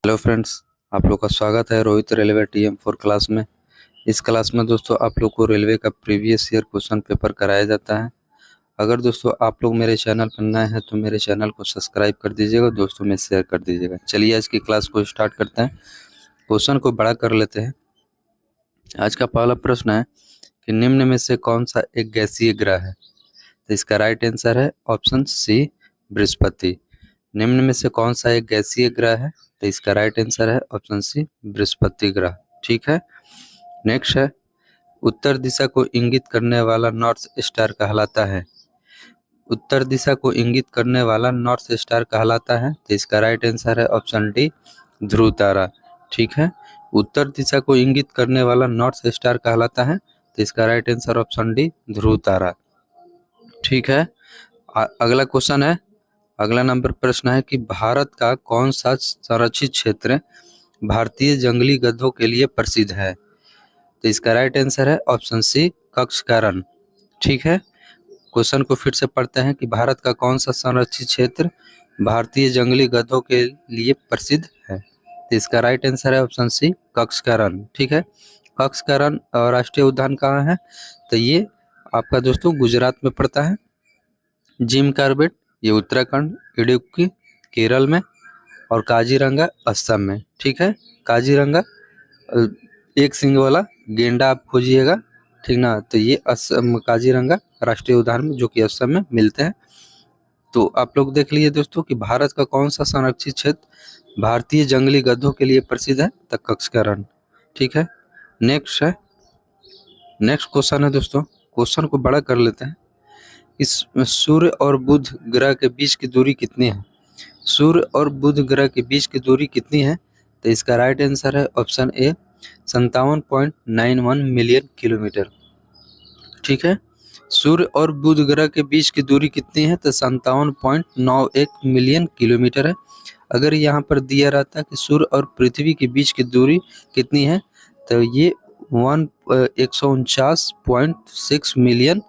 Hello friends, आप लोग का स्वागत है रोहित रेलवे TM4 क्लास में। इस क्लास में दोस्तों आप लोग को रेलवे का प्रीवियस ईयर क्वेश्चन पेपर कराया जाता है। अगर दोस्तों आप लोग मेरे चैनल पर नए हैं तो मेरे चैनल को सब्सक्राइब कर दीजिएगा, दोस्तों में शेयर कर दीजिएगा। चलिए आज की क्लास को स्टार्ट करते हैं। क्वेश्चन को बड़ा कर लेते हैं। आज का पहला प्रश्न है कि निम्न में से कौन सा एक गैसीय ग्रह है। तो इसका राइट आंसर है ऑप्शन सी, बृहस्पति। निम्न में से कौन सा एक गैसीय ग्रह है, तो इसका राइट आंसर है ऑप्शन सी, बृहस्पति ग्रह। ठीक है। नेक्स्ट है, उत्तर दिशा को इंगित करने वाला नॉर्थ स्टार कहलाता है। उत्तर दिशा को इंगित करने वाला नॉर्थ स्टार कहलाता है, तो इसका राइट आंसर है ऑप्शन डी, ध्रुव तारा। ठीक है। उत्तर दिशा को इंगित करने वाला नॉर्थ स्टार कहलाता है, तो इसका राइट आंसर ऑप्शन डी, ध्रुव तारा। ठीक है। अगला क्वेश्चन है, अगला नंबर प्रश्न है कि भारत का कौन सा संरक्षित क्षेत्र भारतीय जंगली गधों के लिए प्रसिद्ध है। तो इसका राइट आंसर है ऑप्शन सी, कक्षकारण। ठीक है। क्वेश्चन को फिर से पढ़ते हैं कि भारत का कौन सा संरक्षित क्षेत्र भारतीय जंगली गधों के लिए प्रसिद्ध है। तो इसका राइट आंसर है ऑप्शन सी, कक्षकारण। ठीक है। कक्षकारण राष्ट्रीय उद्यान कहाँ है, तो ये आपका दोस्तों गुजरात में पड़ता है। जिम कार्बेट ये उत्तराखंड, इडुक्की केरल में, और काजीरंगा असम में। ठीक है। काजीरंगा एक सींग वाला गेंडा आप खोजिएगा, ठीक ना, तो ये असम काजीरंगा राष्ट्रीय उद्यान में, जो कि असम में मिलते हैं। तो आप लोग देख लीजिए दोस्तों कि भारत का कौन सा संरक्षित क्षेत्र भारतीय जंगली गधों के लिए प्रसिद्ध है, तो कक्षकारण। ठीक है। नेक्स्ट है, नेक्स्ट क्वेश्चन है दोस्तों, क्वेश्चन को बड़ा कर लेते हैं। इस सूर्य और बुध ग्रह के बीच की दूरी कितनी है। सूर्य और बुध ग्रह के बीच की दूरी कितनी है, तो इसका राइट आंसर है ऑप्शन ए, 57.91 मिलियन किलोमीटर। ठीक है। सूर्य और बुध ग्रह के बीच की दूरी कितनी है, तो 57.91 मिलियन किलोमीटर है। अगर यहाँ पर दिया रहता कि सूर्य और पृथ्वी के बीच की दूरी कितनी है, तो ये 149.6 मिलियन,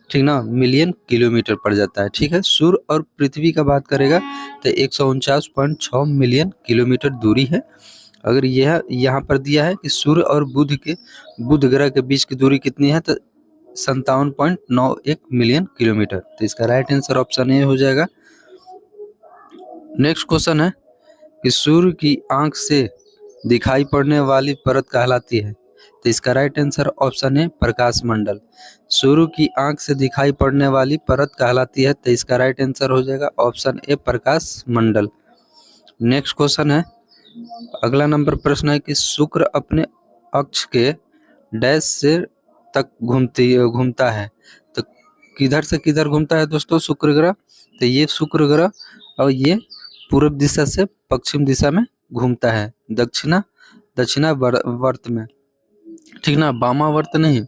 ठीक ना, मिलियन किलोमीटर पड़ जाता है। ठीक है। सूर्य और पृथ्वी का बात करेगा तो 149.6 मिलियन किलोमीटर दूरी है। अगर यह यहाँ पर दिया है कि सूर्य और बुध ग्रह के बीच की दूरी कितनी है, तो 57.91 मिलियन किलोमीटर। तो इसका राइट आंसर ऑप्शन ए हो जाएगा। नेक्स्ट क्वेश्चन है कि सूर्य की आंख से दिखाई पड़ने वाली परत कहलाती है। तो इसका राइट आंसर ऑप्शन है प्रकाश मंडल। सूर्य की आंख से दिखाई पड़ने वाली परत कहलाती है, तो इसका राइट आंसर हो जाएगा option A, Prakash Mandal. Next question है, अगला नंबर प्रश्न है कि शुक्र अपने अक्ष के डैश से तक घूमता है। तो किधर से किधर घूमता है दोस्तों शुक्र ग्रह, तो ये शुक्र ग्रह और ये पूर्व दिशा से पश्चिम दिशा में घूमता है, दक्षिणावर्त में। ठीक ना, वामावर्त नहीं,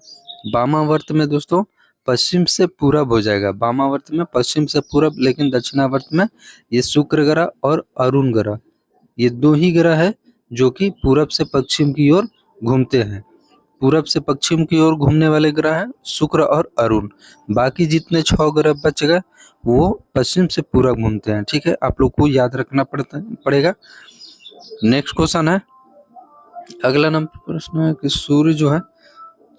वामावर्त में दोस्तों पश्चिम से पूरब हो जाएगा। वामावर्त में पश्चिम से पूरब, लेकिन दक्षिणावर्त में ये शुक्र ग्रह और अरुण ग्रह, ये दो ही ग्रह है जो कि पूरब से पश्चिम की ओर घूमते हैं। पूरब से पश्चिम की ओर घूमने वाले ग्रह हैं शुक्र और अरुण। बाकी जितने 6 ग्रह बच गए वो पश्चिम से पूरब घूमते हैं। ठीक है। आप लोग को याद रखना पड़ेगा। नेक्स्ट क्वेश्चन है, अगला नंबर प्रश्न है कि सूर्य जो है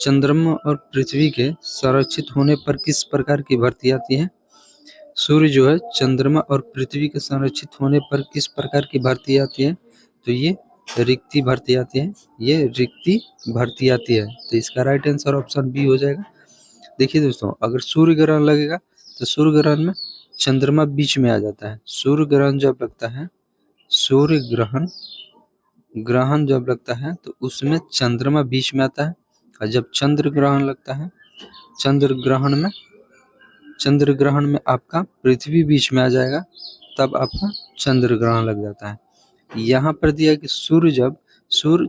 चंद्रमा और पृथ्वी के संरक्षित होने पर किस प्रकार की भर्ती आती है। सूर्य जो है चंद्रमा और पृथ्वी के संरक्षित होने पर किस प्रकार की भर्ती आती है, तो ये रिक्ति भर्ती आती है, ये रिक्ति भर्ती आती है। तो इसका राइट आंसर ऑप्शन बी हो जाएगा। देखिए दोस्तों, अगर सूर्य ग्रहण लगेगा तो सूर्य ग्रहण में चंद्रमा बीच में आ जाता है। सूर्य ग्रहण जब लगता है, सूर्य ग्रहण जब लगता है तो उसमें चंद्रमा बीच में आता है। और जब चंद्र ग्रहण लगता है, चंद्र ग्रहण में आपका पृथ्वी बीच में आ जाएगा, तब आपका चंद्र ग्रहण लग जाता है। यहाँ पर दिया कि सूर्य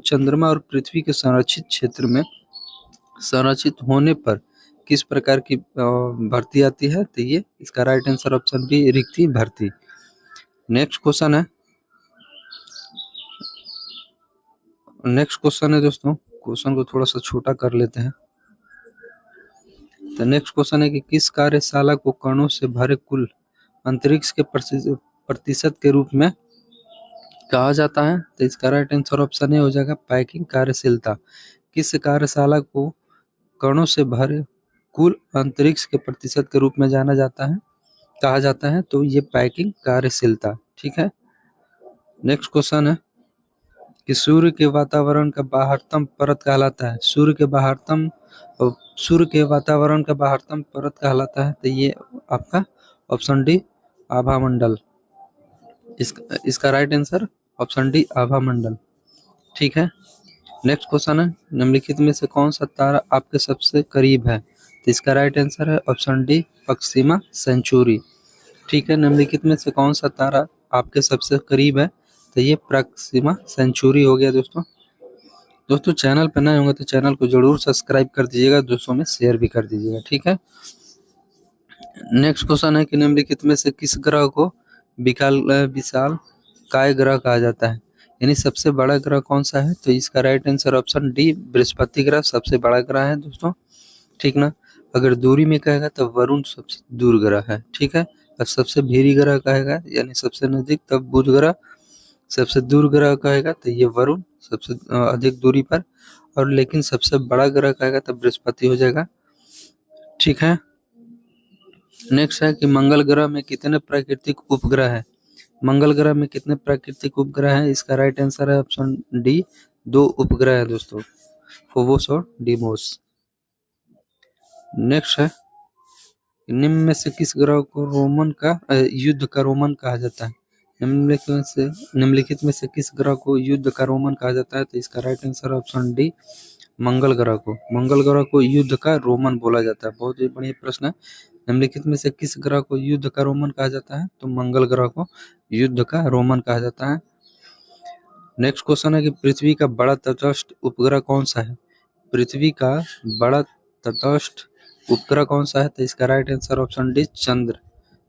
चंद्रमा और पृथ्वी के संरक्षित क्षेत्र में संरक्षित होने पर किस प्रकार की भर्ती आती है, तो ये इसका राइट आंसर ऑप्शन बी, रिक्ति भर्ती। नेक्स्ट क्वेश्चन है दोस्तों, क्वेश्चन को थोड़ा सा छोटा कर लेते हैं। तो नेक्स्ट क्वेश्चन है कि किस कार्यशाला को कणों से भरे कुल अंतरिक्ष के प्रतिशत के रूप में कहा जाता है? तो इसका राइट आंसर ऑप्शन ए हो जाएगा पैकिंग कार्यशीलता। किस कार्यशाला को कणों से भरे कुल अंतरिक्ष के प्रतिशत के रूप में जाना जाता है, कहा जाता है? तो ये पैकिंग कार्यशीलता। ठीक है। नेक्स्ट क्वेश्चन है कि सूर्य के वातावरण का बाहरतम परत कहलाता है। सूर्य के वातावरण का बाहरतम परत कहलाता है। तो ये आपका ऑप्शन डी आभामंडल। इसका राइट आंसर ऑप्शन डी आभामंडल। ठीक है। नेक्स्ट क्वेश्चन है निम्नलिखित में से कौन सा तारा आपके सबसे करीब है? तो इसका राइट आंसर है ऑप्शन डी प्रोक्सिमा सेंचुरी। ठीक है। निम्नलिखित में से कौन सा तारा आपके सबसे करीब है? तो ये प्रोक्सिमा सेंचुरी हो गया दोस्तों। दोस्तों चैनल पर नए होंगे तो चैनल को जरूर सब्सक्राइब कर दीजिएगा, दोस्तों में शेयर भी कर दीजिएगा। ठीक है। नेक्स्ट क्वेश्चन है कि निम्नलिखित में से किस ग्रह को विशाल काय ग्रह कहा जाता है? यानी सबसे बड़ा ग्रह कौन सा है? तो इसका right answer option D Brihaspati ग्रह सबसे बड़ा ग्रह है दोस्तों। ठीक ना। अगर दूरी में कहेगा तो वरुण सबसे दूर ग्रह है। ठीक है। और सबसे भीरी ग्रह कहेगा यानी सबसे नजदीक तब बुध ग्रह, सबसे दूर ग्रह कहेगा तो ये वरुण सबसे अधिक दूरी पर, और लेकिन सबसे बड़ा ग्रह कहेगा तो बृहस्पति हो जाएगा। ठीक है। नेक्स्ट है कि मंगल ग्रह में कितने प्राकृतिक उपग्रह है? मंगल ग्रह में कितने प्राकृतिक उपग्रह हैं? इसका राइट आंसर है ऑप्शन डी 2 उपग्रह है दोस्तों, फोबोस और डीमोस। नेक्स्ट है निम्न में से किस ग्रह को रोमन का युद्ध का रोमन कहा जाता है? निम्नलिखित में से किस ग्रह को युद्ध का रोमन कहा जाता है? तो इसका राइट आंसर ऑप्शन डी मंगल ग्रह को युद्ध का रोमन बोला जाता है। बहुत ही बढ़िया प्रश्न है। निम्नलिखित में से किस ग्रह को युद्ध का रोमन कहा जाता है? तो मंगल ग्रह को युद्ध का रोमन कहा जाता है। नेक्स्ट क्वेश्चन है कि पृथ्वी का बड़ा तटस्थ उपग्रह कौन सा है? पृथ्वी का बड़ा तटस्थ उपग्रह कौन सा है? तो इसका राइट आंसर ऑप्शन डी चंद्र।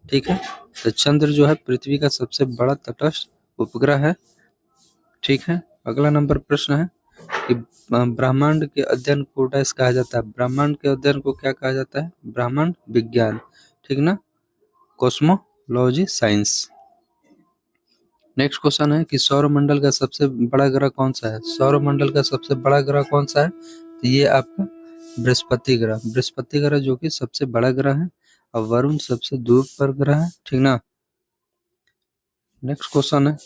ठीक है। तो चंद्र जो है पृथ्वी का सबसे बड़ा तटस्थ उपग्रह है। ठीक है। अगला नंबर प्रश्न है कि ब्रह्मांड के अध्ययन को डैश कहा जाता है? ब्रह्मांड के अध्ययन को क्या कहा जाता है? ब्रह्मांड विज्ञान। ठीक ना। Cosmology science. नेक्स्ट क्वेश्चन है कि सौरमंडल का सबसे बड़ा ग्रह कौन सा है? सौरमंडल का सबसे बड़ा ग्रह कौन सा है? तो ये आपका बृहस्पति ग्रह जो कि सबसे बड़ा ग्रह है, और वरुण सबसे दूर पर ग्रह है। ठीक ना। नेक्स्ट क्वेश्चन है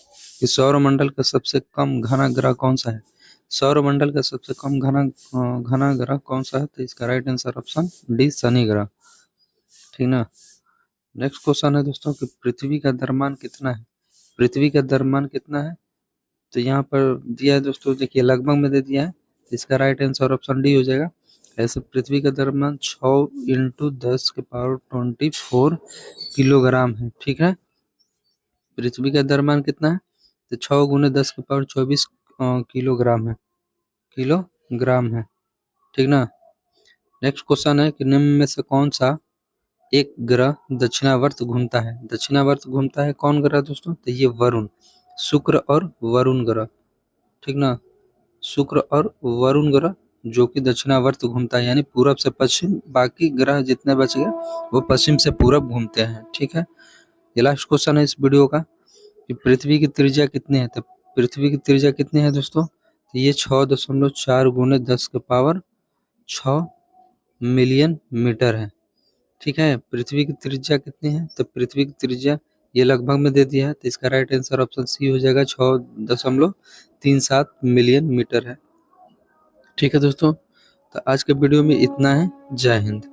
कि सौरमंडल का सबसे कम घना ग्रह कौन सा है? सौरमंडल का सबसे कम घना ग्रह कौन सा है? तो इसका right answer option D Shani ग्रह। ठीक ना। नेक्स्ट क्वेश्चन है दोस्तों कि पृथ्वी का द्रव्यमान कितना है? पृथ्वी का द्रव्यमान कितना है? तो यहाँ पर दिया है दोस्तों, देखिए लगभग में दे दिया है, तो इसका राइट आंसर ऑप्शन डी हो जाएगा। ऐसे पृथ्वी का द्रव्यमान 6 × 10⁻24 किलोग्राम है। ठीक है। पृथ्वी का द्रव्यमान कितना है? तो 6 × 10⁻24 किलोग्राम है। ठीक ना। नेक्स्ट क्वेश्चन है कि निम्न में से कौन सा एक ग्रह दक्षिणावर्त घूमता है? दक्षिणावर्त घूमता है कौन ग्रह दोस्तों? तो ये वरुण, शुक्र और वरुण ग्रह। ठीक ना। शुक्र और वरुण ग्रह जो कि दक्षिणावर्त घूमता है, यानी पूरब से पश्चिम। बाकी ग्रह जितने बच गए वो पश्चिम से पूरब घूमते हैं। ठीक है। ये लास्ट क्वेश्चन है इस वीडियो का कि पृथ्वी की त्रिज्या कितनी है? तो पृथ्वी की त्रिज्या कितनी है दोस्तों? तो ये 6.4 × 10⁻6 मिलियन मीटर है। ठीक है। पृथ्वी की त्रिज्या कितनी है? तो पृथ्वी की त्रिज्या ये लगभग में दे दिया है, तो इसका राइट आंसर ऑप्शन सी हो जाएगा, 6.37 मिलियन मीटर है। ठीक है दोस्तों, तो आज के वीडियो में इतना है। जय हिंद।